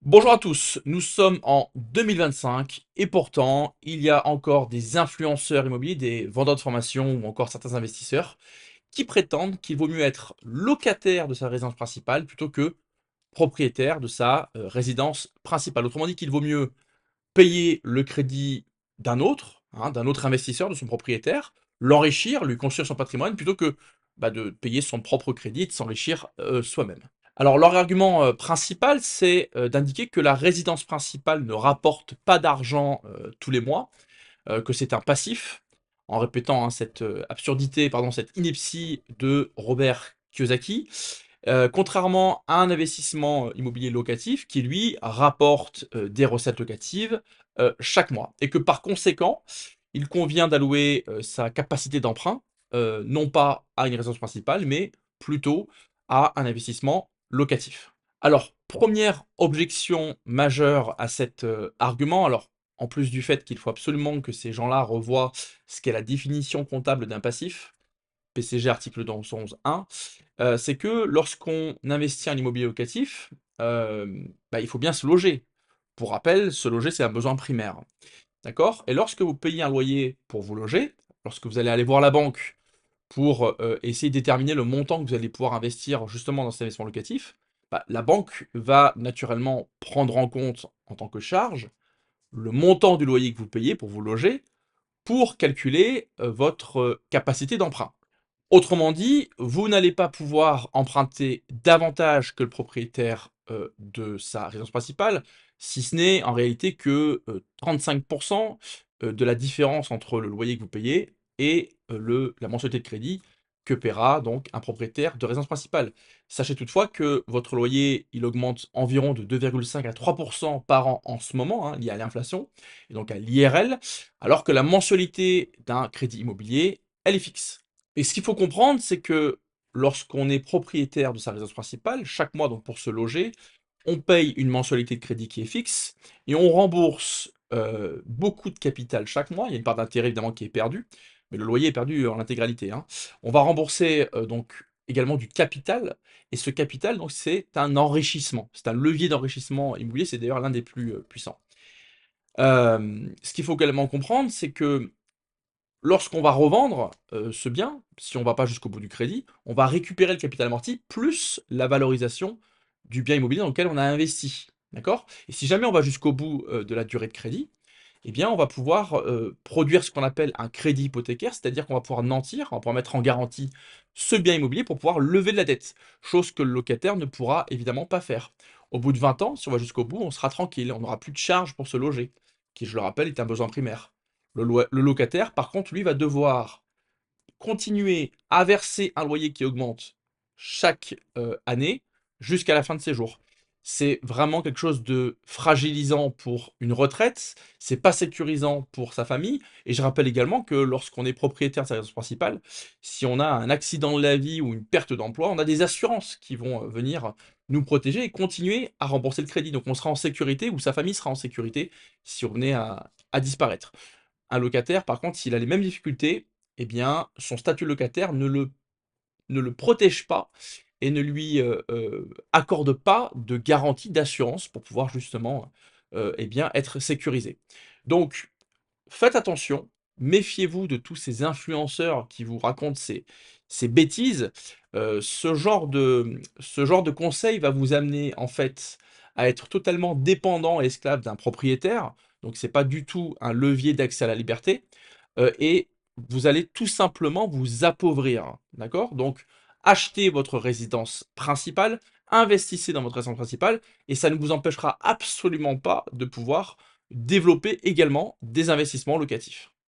Bonjour à tous, nous sommes en 2025 et pourtant il y a encore des influenceurs immobiliers, des vendeurs de formation ou encore certains investisseurs qui prétendent qu'il vaut mieux être locataire de sa résidence principale plutôt que propriétaire de sa résidence principale. Autrement dit, qu'il vaut mieux payer le crédit d'un autre investisseur, de son propriétaire, l'enrichir, lui construire son patrimoine plutôt que de payer son propre crédit et de s'enrichir soi-même. Alors leur argument principal, c'est d'indiquer que la résidence principale ne rapporte pas d'argent tous les mois, que c'est un passif, en répétant cette absurdité, pardon, cette ineptie de Robert Kiyosaki, contrairement à un investissement immobilier locatif qui, lui, rapporte des recettes locatives chaque mois. Et que par conséquent, il convient d'allouer sa capacité d'emprunt, non pas à une résidence principale, mais plutôt à un investissement locatif. Alors, première objection majeure à cet argument, alors en plus du fait qu'il faut absolument que ces gens-là revoient ce qu'est la définition comptable d'un passif, PCG article 211.1, c'est que lorsqu'on investit en immobilier locatif, il faut bien se loger. Pour rappel, se loger, c'est un besoin primaire. D'accord? Et lorsque vous payez un loyer pour vous loger, lorsque vous allez aller voir la banque pour essayer de déterminer le montant que vous allez pouvoir investir justement dans cet investissement locatif, la banque va naturellement prendre en compte en tant que charge le montant du loyer que vous payez pour vous loger pour calculer votre capacité d'emprunt. Autrement dit, vous n'allez pas pouvoir emprunter davantage que le propriétaire de sa résidence principale, si ce n'est en réalité que 35% de la différence entre le loyer que vous payez et la mensualité de crédit que paiera donc un propriétaire de résidence principale. Sachez toutefois que votre loyer, il augmente environ de 2,5 à 3% par an en ce moment, hein, lié à l'inflation, et donc à l'IRL, alors que la mensualité d'un crédit immobilier, elle est fixe. Et ce qu'il faut comprendre, c'est que lorsqu'on est propriétaire de sa résidence principale, chaque mois, donc pour se loger, on paye une mensualité de crédit qui est fixe et on rembourse beaucoup de capital chaque mois. Il y a une part d'intérêt évidemment qui est perdue, mais le loyer est perdu en intégralité, hein. On va rembourser donc également du capital, et ce capital, donc, c'est un enrichissement. C'est un levier d'enrichissement immobilier, c'est d'ailleurs l'un des plus puissants. Ce qu'il faut également comprendre, c'est que lorsqu'on va revendre, ce bien, si on va pas jusqu'au bout du crédit, on va récupérer le capital amorti plus la valorisation du bien immobilier dans lequel on a investi. D'accord? Et si jamais on va jusqu'au bout, de la durée de crédit, eh bien, on va pouvoir, produire ce qu'on appelle un crédit hypothécaire, c'est-à-dire qu'on va pouvoir nantir, on va pouvoir mettre en garantie ce bien immobilier pour pouvoir lever de la dette, chose que le locataire ne pourra évidemment pas faire. Au bout de 20 ans, si on va jusqu'au bout, on sera tranquille, on n'aura plus de charges pour se loger, qui, je le rappelle, est un besoin primaire. Le locataire, par contre, lui, va devoir continuer à verser un loyer qui augmente chaque année jusqu'à la fin de ses jours. C'est vraiment quelque chose de fragilisant pour une retraite, c'est pas sécurisant pour sa famille, et je rappelle également que lorsqu'on est propriétaire de sa résidence principale, si on a un accident de la vie ou une perte d'emploi, on a des assurances qui vont venir nous protéger et continuer à rembourser le crédit. Donc on sera en sécurité, ou sa famille sera en sécurité si on venait à disparaître. Un locataire, par contre, s'il a les mêmes difficultés, eh bien, son statut de locataire ne le protège pas et ne lui accorde pas de garantie d'assurance pour pouvoir justement eh bien, être sécurisé. Donc, faites attention, méfiez-vous de tous ces influenceurs qui vous racontent ces bêtises. Ce genre de conseil va vous amener en fait à être totalement dépendant et esclave d'un propriétaire. Donc c'est pas du tout un levier d'accès à la liberté. Et vous allez tout simplement vous appauvrir. D'accord? Donc achetez votre résidence principale, investissez dans votre résidence principale, et ça ne vous empêchera absolument pas de pouvoir développer également des investissements locatifs.